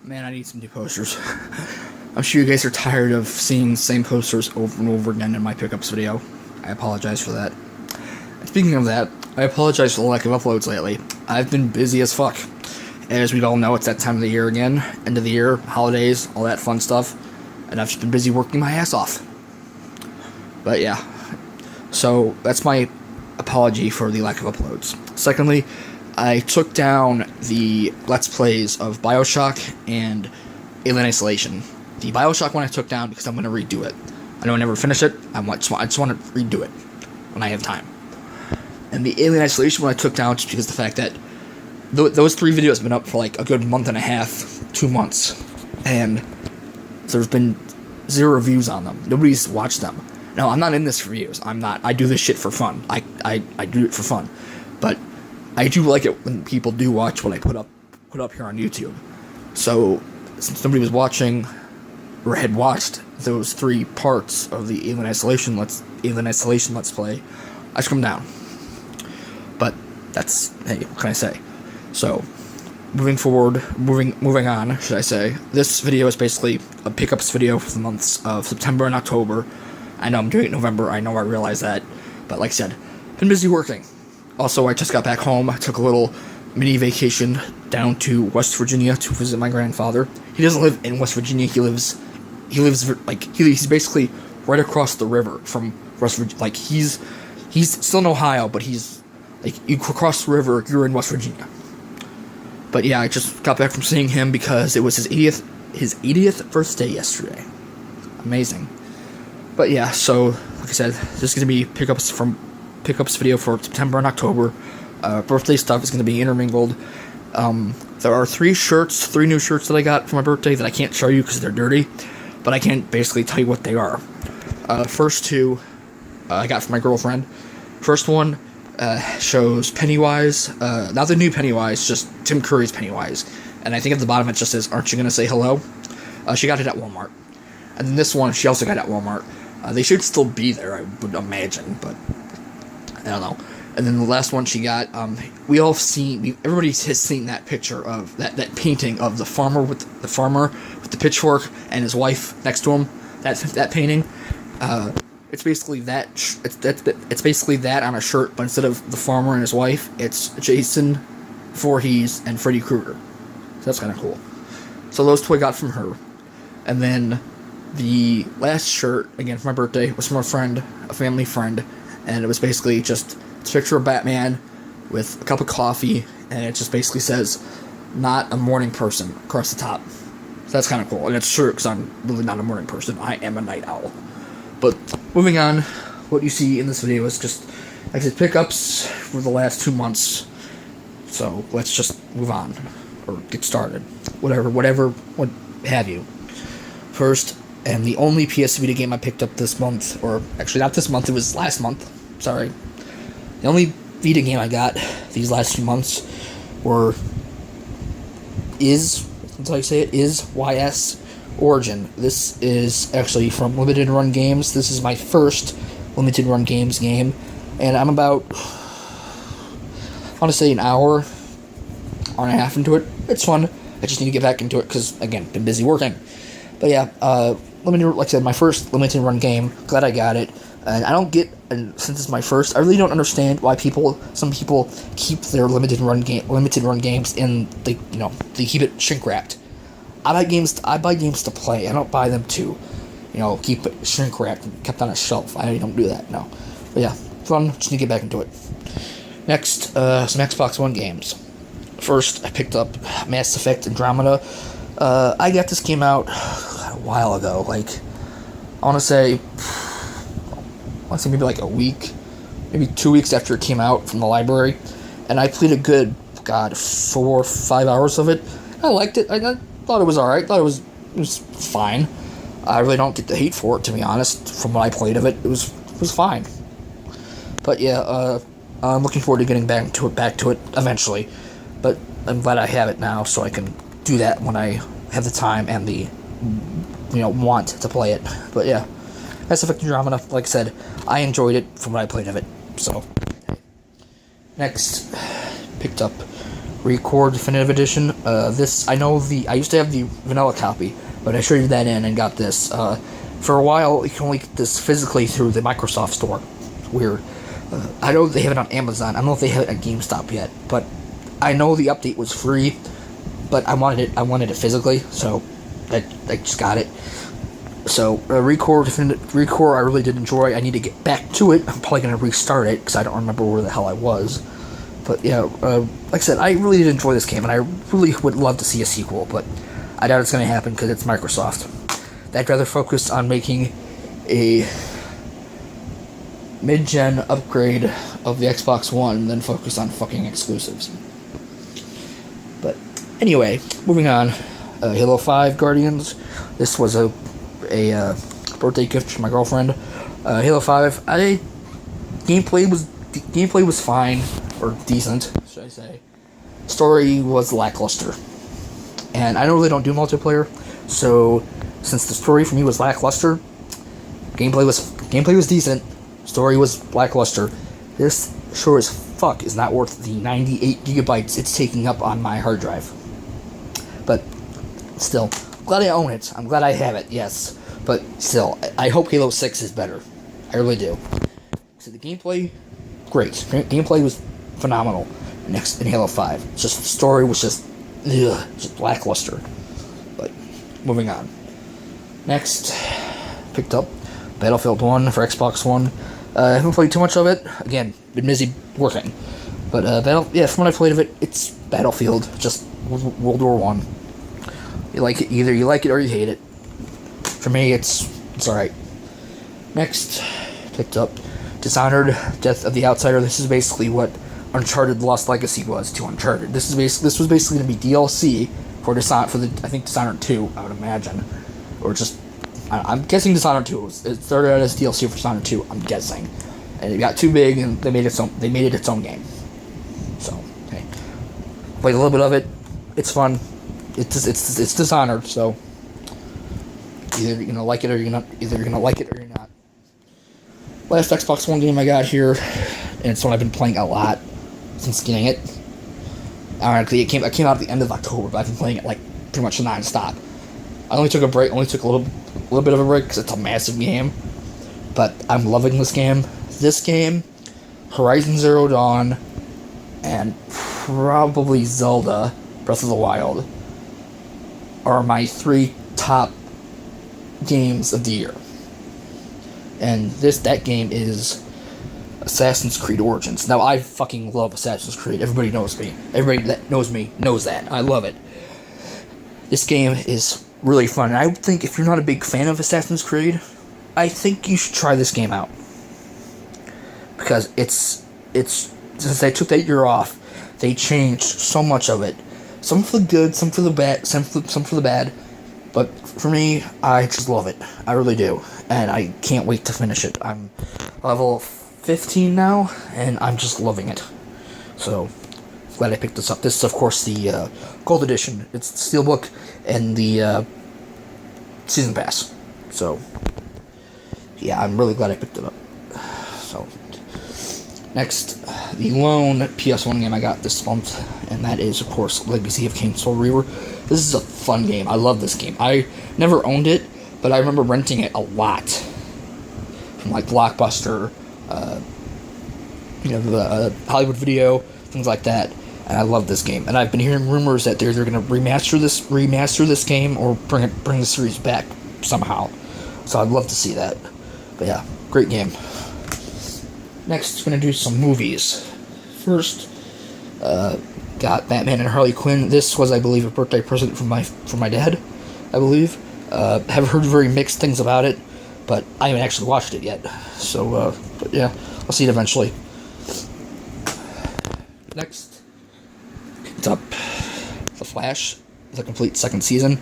Man, I need some new posters. I'm sure you guys are tired of seeing the same posters over and over again in my pickups video. I apologize for that. And speaking of that, I apologize for the lack of uploads lately. I've been busy as fuck. As we all know, it's that time of the year again. End of the year, holidays, all that fun stuff. And I've just been busy working my ass off. But yeah. So, that's my apology for the lack of uploads. Secondly, I took down the Let's Plays of Bioshock and Alien Isolation. The Bioshock one I took down because I'm going to redo it. I know I never finished it. I just want to redo it when I have time. And the Alien Isolation one I took down just because of the fact that those 3 videos have been up for like a good month and a half, 2 months. And there's been 0 reviews on them. Nobody's watched them. No, I'm not in this for views. I'm not. I do this shit for fun. I do it for fun. But I do like it when people do watch what I put up here on YouTube. So, since nobody was watching or had watched those 3 parts of the Alien Isolation Let's Play, I took them down. But that's, hey, what can I say? So, moving on, should I say, this video is basically a pickups video for the months of September and October. I know I'm doing it in November, I realize that, but like I said, been busy working. Also, I just got back home. I took a little mini vacation down to West Virginia to visit my grandfather. He doesn't live in West Virginia. He's basically right across the river from West Virginia. Like, he's still in Ohio, but he's like, you cross the river, you're in West Virginia. But yeah, I just got back from seeing him because it was his 80th birthday yesterday. Amazing. But yeah, so like I said, this is gonna be pickups video for September and October. Birthday stuff is going to be intermingled. There are 3 new shirts that I got for my birthday that I can't show you because they're dirty, but I can basically tell you what they are. First 2 I got from my girlfriend. First one shows Pennywise, not the new Pennywise, just Tim Curry's Pennywise, and I think at the bottom it just says, "Aren't you going to say hello?" She got it at Walmart. And then this one she also got at Walmart. They should still be there, I would imagine, but I don't know. And then the last one she got, everybody has seen that picture of that painting of the farmer with the pitchfork and his wife next to him. That painting. It's basically that. It's basically that on a shirt, but instead of the farmer and his wife, it's Jason Voorhees and Freddy Krueger. So that's kind of cool. So those 2 I got from her, and then the last shirt again for my birthday was from a family friend. And it was basically just a picture of Batman with a cup of coffee, and it just basically says, "Not a morning person," across the top. So that's kind of cool, and it's true, because I'm really not a morning person. I am a night owl. But moving on, what you see in this video is just, like I said, pickups for the last 2 months. So let's just move on, or get started. Whatever, what have you. First, and the only PS Vita game I picked up this month, or actually not this month, it was last month, sorry. The only Vita game I got these last few months is YS Origin. This is actually from Limited Run Games. This is my first Limited Run Games game, and I'm about, I want to say an hour and a half into it. It's fun. I just need to get back into it because, again, been busy working. But yeah, like I said, my first Limited Run game. Glad I got it. And I don't get, and since it's my first, I really don't understand why some people keep their limited run games in they keep it shrink wrapped. I buy games to play. I don't buy them to, keep it shrink wrapped and kept on a shelf. I don't do that. No. But yeah, fun. Just need to get back into it. Next, some Xbox One games. First, I picked up Mass Effect Andromeda. I got this game out a while ago. Like, I want to say maybe like a week, maybe 2 weeks after it came out from the library, and I played a good, 4 or 5 hours of it. I liked it. I thought it was alright. Thought it was fine. I really don't get the hate for it, to be honest. From what I played of it, it was fine. But yeah, I'm looking forward to getting back to it eventually. But I'm glad I have it now, so I can do that when I have the time and the want to play it. But yeah, Mass Effect Andromeda, like I said, I enjoyed it from what I played of it. So next, picked up ReCore Definitive Edition. This, I used to have the vanilla copy, but I traded that in and got this. For a while, you can only get this physically through the Microsoft Store. Weird. I know they have it on Amazon. I don't know if they have it at GameStop yet, but I know the update was free, but I wanted it physically, so I just got it. So, ReCore I really did enjoy. I need to get back to it. I'm probably going to restart it, because I don't remember where the hell I was. But, yeah, like I said, I really did enjoy this game, and I really would love to see a sequel, but I doubt it's going to happen, because it's Microsoft. I'd rather focus on making a mid-gen upgrade of the Xbox One than focus on fucking exclusives. But, anyway, moving on. Halo 5 Guardians. This was a birthday gift from my girlfriend. Halo 5. Gameplay was fine, or decent, should I say. Story was lackluster, and I know they don't do multiplayer. So, since the story for me was lackluster, gameplay was decent. Story was lackluster. This sure as fuck is not worth the 98 gigabytes it's taking up on my hard drive. But still, glad I own it. I'm glad I have it. Yes. But still, I hope Halo 6 is better. I really do. So the gameplay, great. Gameplay was phenomenal in Halo 5. It's just the story was just lackluster. But, moving on. Next, picked up Battlefield 1 for Xbox One. I haven't played too much of it. Again, been busy working. But, from what I played of it, it's Battlefield. Just World War 1. You like it, either you like it or you hate it. For me, it's alright. Next, picked up Dishonored, Death of the Outsider. This is basically what Uncharted Lost Legacy was to Uncharted. This was basically going to be DLC for Dishonored 2, I would imagine. Or just, I'm guessing Dishonored 2. It started out as DLC for Dishonored 2, I'm guessing. And it got too big and they made it its own game. So, hey. Played a little bit of it. It's fun. It's Dishonored, so either you're gonna like it or you're not. Either you're gonna like it or you're not. Last Xbox One game I got here, and it's one I've been playing a lot since getting it. Ironically, it came out at the end of October, but I've been playing it like pretty much non-stop. I only took a break. Only took a little bit of a break because it's a massive game, but I'm loving this game. This game, Horizon Zero Dawn, and probably Zelda Breath of the Wild are my 3 top games of the year. And that game is Assassin's Creed Origins. Now, I fucking love Assassin's Creed. Everybody knows me. Everybody that knows me knows that. I love it. This game is really fun. And I think if you're not a big fan of Assassin's Creed, I think you should try this game out. Because it's since they took that year off, they changed so much of it. Some for the good, some for the bad, some for the bad. But for me, I just love it. I really do. And I can't wait to finish it. I'm level 15 now, and I'm just loving it. So, glad I picked this up. This is, of course, the Gold Edition. It's the Steelbook and the Season Pass. So, yeah, I'm really glad I picked it up. So, next, the lone PS1 game I got this month, and that is, of course, Legacy of Kain Soul Reaver. This is a fun game. I love this game. I never owned it, but I remember renting it a lot from like Blockbuster, the Hollywood Video, things like that. And I love this game. And I've been hearing rumors that they're going to remaster this game or bring the series back somehow. So I'd love to see that. But yeah, great game. Next, going to do some movies. First, got Batman and Harley Quinn. This was, I believe, a birthday present from my dad, I believe. Have heard very mixed things about it, but I haven't actually watched it yet. So, but yeah, I'll see it eventually. Next, picked up The Flash, the complete second season.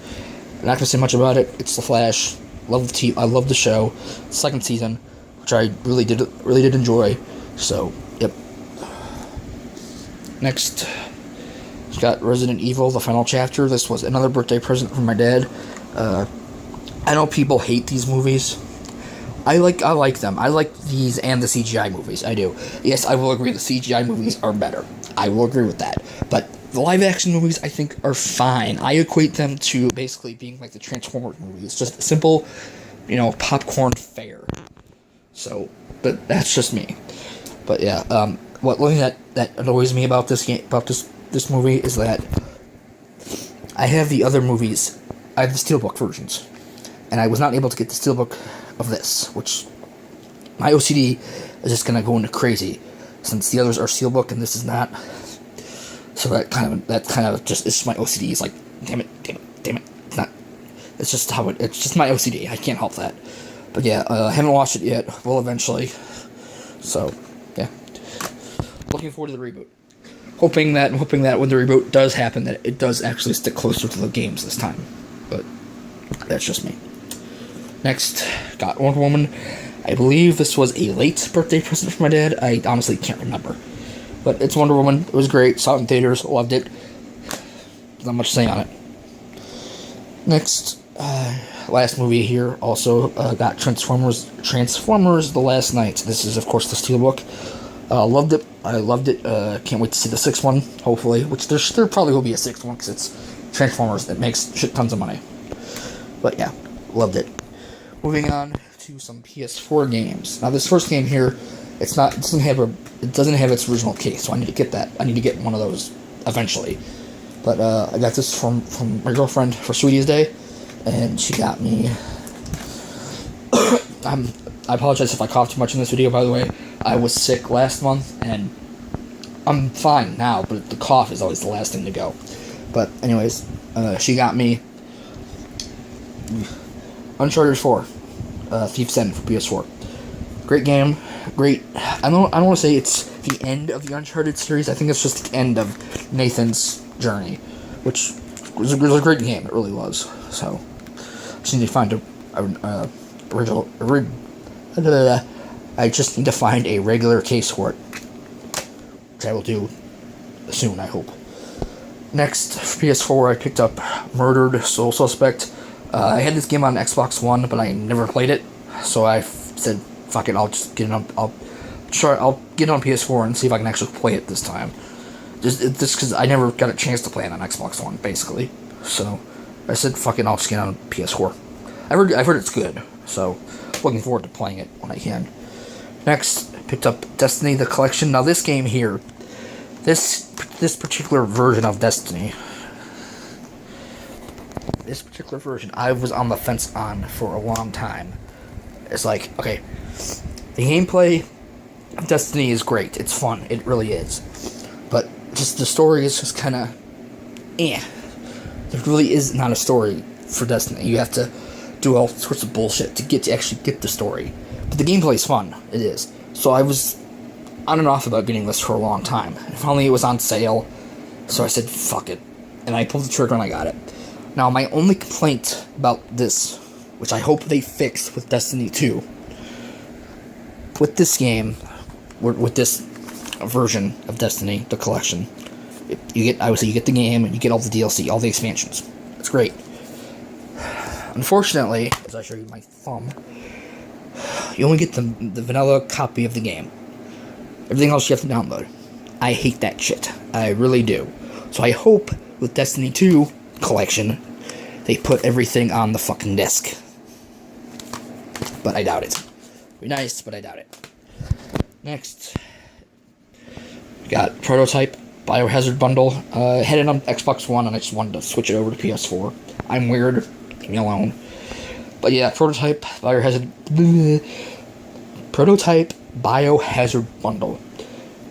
I'm not gonna say much about it. It's The Flash. Love the team. I love the show. Second season, which I really did enjoy. So, yep. Next, got Resident Evil, the final chapter. This was another birthday present from my dad. I know people hate these movies. I like them. I like these and the CGI movies. I do. Yes, I will agree the CGI movies are better. I will agree with that. But The live action movies, I think, are fine. I equate them to basically being like the Transformers movies. Just simple, popcorn fare. So, but that's just me. But yeah, one thing that annoys me about this game, about this movie, is that I have the other movies. I have the Steelbook versions, and I was not able to get the Steelbook of this, which my OCD is just gonna go into crazy, since the others are Steelbook and this is not. So that kind of just, it's just my OCD. It's like, damn it. It's not. It's just it's just my OCD. I can't help that. But yeah, haven't watched it yet. Will eventually. So, yeah. Looking forward to the reboot. Hoping that when the reboot does happen, that it does actually stick closer to the games this time. But that's just me. Next, got Wonder Woman. I believe this was a late birthday present from my dad. I honestly can't remember. But it's Wonder Woman. It was great. Saw it in theaters. Loved it. Not much to say on it. Next, last movie here also got Transformers The Last Night. This is, of course, the Steelbook. Loved it. I loved it. Can't wait to see the sixth one, hopefully. Which there probably will be a sixth one because it's Transformers. It makes shit tons of money. But yeah, loved it. Moving on to some PS4 games. Now this first game here, it doesn't have its original case, so I need to get that. I need to get one of those eventually. But I got this from my girlfriend for Sweetie's Day, and she got me. I apologize if I cough too much in this video, by the way. I was sick last month, and I'm fine now, but the cough is always the last thing to go. But anyways, she got me Uncharted 4, Thief's End for PS4. Great game, great. I don't want to say it's the end of the Uncharted series. I think it's just the end of Nathan's journey, which was a great game. It really was. So, just need to find I just need to find a regular case for it, which I will do soon, I hope. Next, for PS4, I picked up Murdered Soul Suspect. I had this game on Xbox One, but I never played it, so I said, fuck it, I'll just get it on. I'll get it on PS4 and see if I can actually play it this time. Just because I never got a chance to play it on Xbox One, basically. So I said, fuck it, I'll just get it on PS4. I've heard it's good, so looking forward to playing it when I can. Next, picked up Destiny: The Collection. Now this game here, this particular version of Destiny, I was on the fence on for a long time. It's like, okay, the gameplay of Destiny is great. It's fun. It really is. But just the story is just kind of, There really is not a story for Destiny. You have to do all sorts of bullshit to actually get the story. But the gameplay is fun. It is. So I was on and off about getting this for a long time. And finally it was on sale. So I said, fuck it. And I pulled the trigger and I got it. Now, my only complaint about this, which I hope they fix with Destiny 2, with this game, with this version of Destiny, the collection, you get the game and you get all the DLC, all the expansions. It's great. Unfortunately, as I show you my thumb, you only get the vanilla copy of the game. Everything else you have to download. I hate that shit. I really do. So I hope with Destiny 2 collection, they put everything on the fucking disc. But I doubt it. Be nice, but I doubt it. Next, we got Prototype Biohazard Bundle. I had it on Xbox One and I just wanted to switch it over to PS4. I'm weird. Leave me alone. But yeah, Prototype Biohazard Bundle.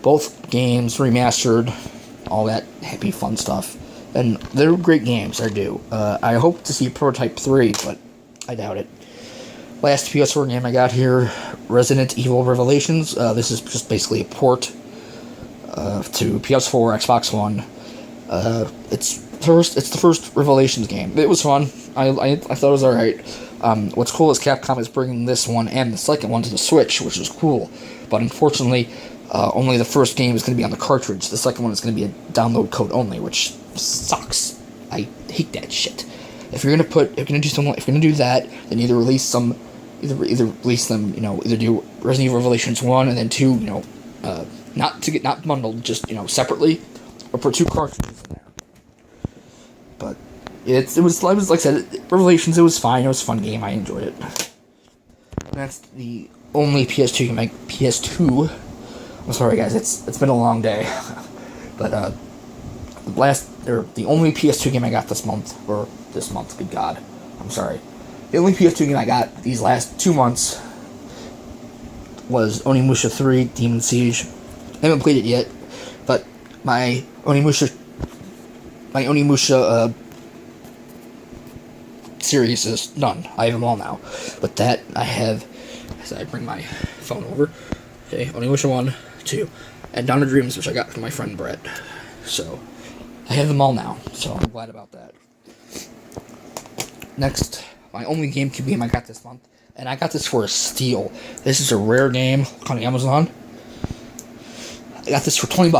Both games remastered, all that happy fun stuff. And they're great games, I do. I hope to see Prototype 3, but I doubt it. Last PS4 game I got here, Resident Evil Revelations. This is just basically a port to PS4, Xbox One. It's the first Revelations game. It was fun. I thought it was alright. What's cool is Capcom is bringing this one and the second one to the Switch, which is cool. But unfortunately, only the first game is going to be on the cartridge. The second one is going to be a download code only, which sucks. I hate that shit. If you're gonna do that, then either release them, either do Resident Evil Revelations 1 and then 2, not bundled, just separately, or put 2 cartridges in there. But it was like I said, Revelations. It was fine. It was a fun game. I enjoyed it. And that's the only PS2 game. PS2. I'm sorry, guys. It's been a long day, but the only PS2 game I got this month. Good God, I'm sorry. The only PS2 game I got these last 2 months was Onimusha 3 Demon Siege. I haven't played it yet, but my Onimusha series is done. I have them all now. But that I have, as I bring my phone over, okay, Onimusha 1, 2, and Dawn of Dreams, which I got from my friend Brett. So, I have them all now, so I'm glad about that. Next, my only GameCube game I got this month, and I got this for a steal. This is a rare game on Amazon. I got this for $20.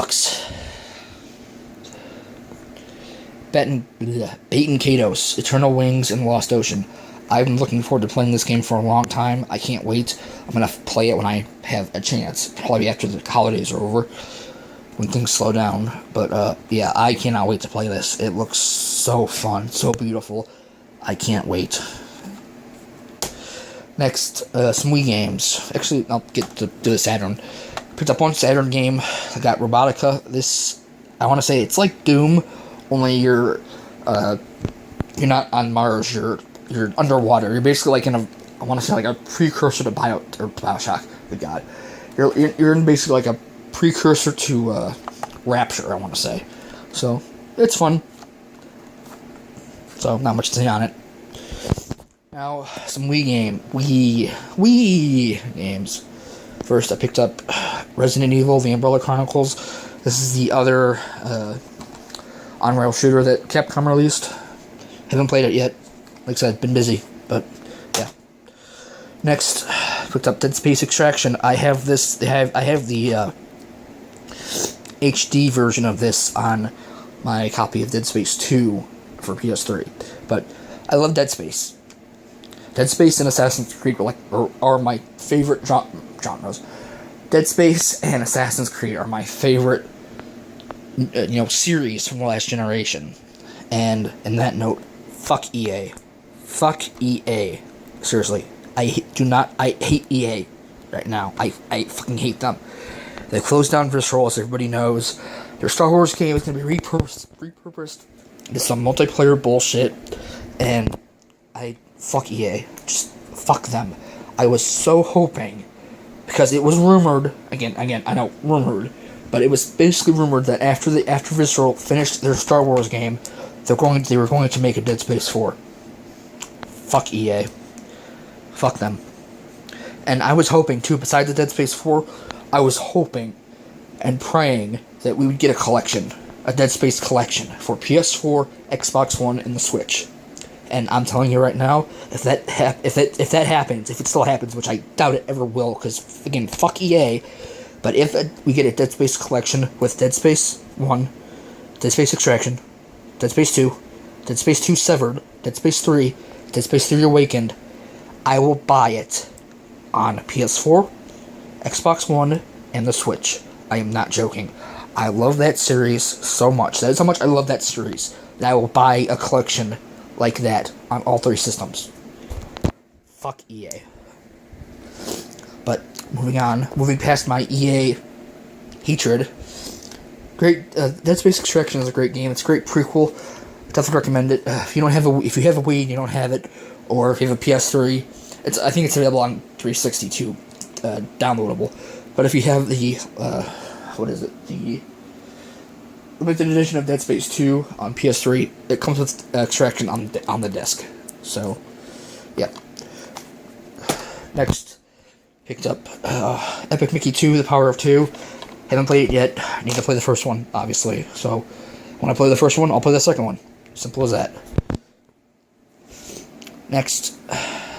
Baten Kaitos, Eternal Wings and Lost Ocean. I've been looking forward to playing this game for a long time. I can't wait. I'm going to play it when I have a chance. Probably after the holidays are over, when things slow down. But, yeah, I cannot wait to play this. It looks so fun, so beautiful. I can't wait. Next, some Wii games. Actually, I'll get to the Saturn. Picked up one Saturn game. I got Robotica. This, I want to say, it's like Doom, only you're not on Mars. You're underwater. You're basically like in a, I want to say like a precursor to Bioshock. Good God, you're in basically like a precursor to Rapture. I want to say, so it's fun. So not much to say on it. Now some Wii games. First, I picked up Resident Evil: The Umbrella Chronicles. This is the other on-rail shooter that Capcom released. Haven't played it yet. Like I said, been busy, but yeah. Next, picked up Dead Space Extraction. I have this. I have the HD version of this on my copy of Dead Space 2 for PS3. But I love Dead Space. Dead Space and Assassin's Creed are my favorite genres. Dead Space and Assassin's Creed are my favorite series from the last generation. And in that note, fuck EA. Fuck EA. Seriously. I hate EA right now. I fucking hate them. They closed down Visceral, as everybody knows. Their Star Wars game is going to be repurposed into some multiplayer bullshit. And fuck EA. Just fuck them. I was so hoping, because it was rumored, again, I know, rumored, but it was basically rumored that after Visceral finished their Star Wars game, they were going to make a Dead Space 4. Fuck EA. Fuck them. And I was hoping, too, besides the Dead Space 4, I was hoping and praying that we would get a Dead Space collection for PS4, Xbox One, and the Switch. And I'm telling you right now, if that happens, if it still happens, which I doubt it ever will, because, again, fuck EA, but if we get a Dead Space collection with Dead Space 1, Dead Space Extraction, Dead Space 2, Dead Space 2 Severed, Dead Space 3, Dead Space 3 Awakened, I will buy it on PS4, Xbox One, and the Switch. I am not joking. I love that series so much. That is how much I love that series, that I will buy a collection like that on all 3 systems. Fuck EA. But moving past my EA hatred. Great, Dead Space Extraction is a great game. It's a great prequel. Definitely recommend it. If you have a Wii and you don't have it, or if you have a PS3, I think it's available on 360 too, downloadable. But if you have the the limited edition of Dead Space 2 on PS3, it comes with Extraction on the disc. So, yeah. Next, picked up Epic Mickey 2: The Power of Two. Haven't played it yet. I need to play the first one, obviously. So, when I play the first one, I'll play the second one. Simple as that. Next,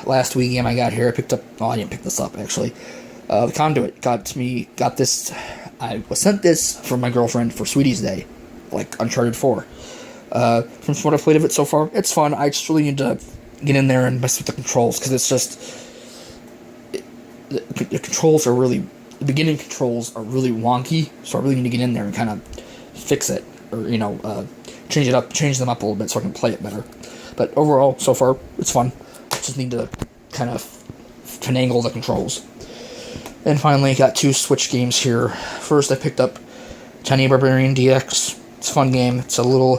last Wii game I got here, I picked up. Oh, I didn't pick this up actually. The Conduit got this. I was sent this from my girlfriend for Sweetie's Day, like Uncharted 4. From what I've played of it so far, it's fun. I just really need to get in there and mess with the controls, because it's just the controls are really, the beginning controls are really wonky. So I really need to get in there and kind of fix it. or change them up a little bit so I can play it better. But overall, so far, it's fun. Just need to kind of finagle the controls. And finally, got 2 Switch games here. First, I picked up Tiny Barbarian DX. It's a fun game. It's a little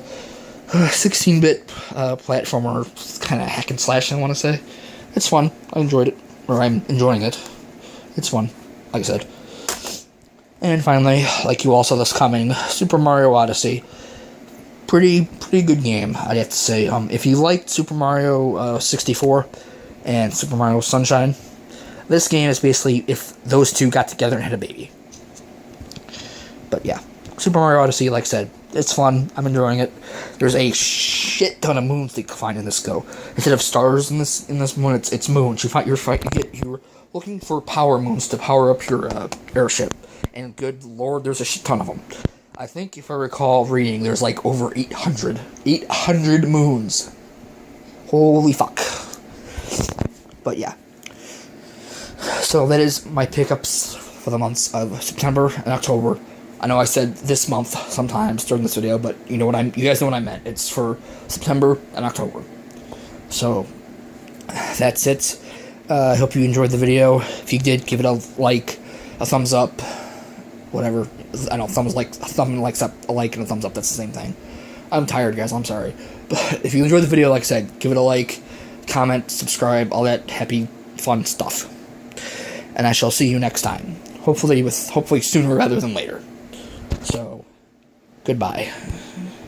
16-bit platformer, kind of hack and slash, I want to say. It's fun. I enjoyed it. Or I'm enjoying it. It's fun, like I said. And finally, like you all saw this coming, Super Mario Odyssey. Pretty good game, I'd have to say. If you liked Super Mario 64 and Super Mario Sunshine, this game is basically if those two got together and had a baby. But yeah, Super Mario Odyssey, like I said, it's fun. I'm enjoying it. There's a shit ton of moons that you can find in this go. Instead of stars in this moon, it's moons. You're looking for power moons to power up your airship. And good lord, there's a shit ton of them. I think if I recall reading, there's like over 800 moons. Holy fuck. But yeah. So that is my pickups for the months of September and October. I know I said this month sometimes during this video, but you guys know what I meant. It's for September and October. So that's it. I hope you enjoyed the video. If you did, give it a like, a thumbs up, whatever. I know a like and a thumbs up. That's the same thing. I'm tired, guys. I'm sorry. But if you enjoyed the video, like I said, give it a like, comment, subscribe, all that happy, fun stuff. And I shall see you next time. Hopefully sooner rather than later. So, goodbye.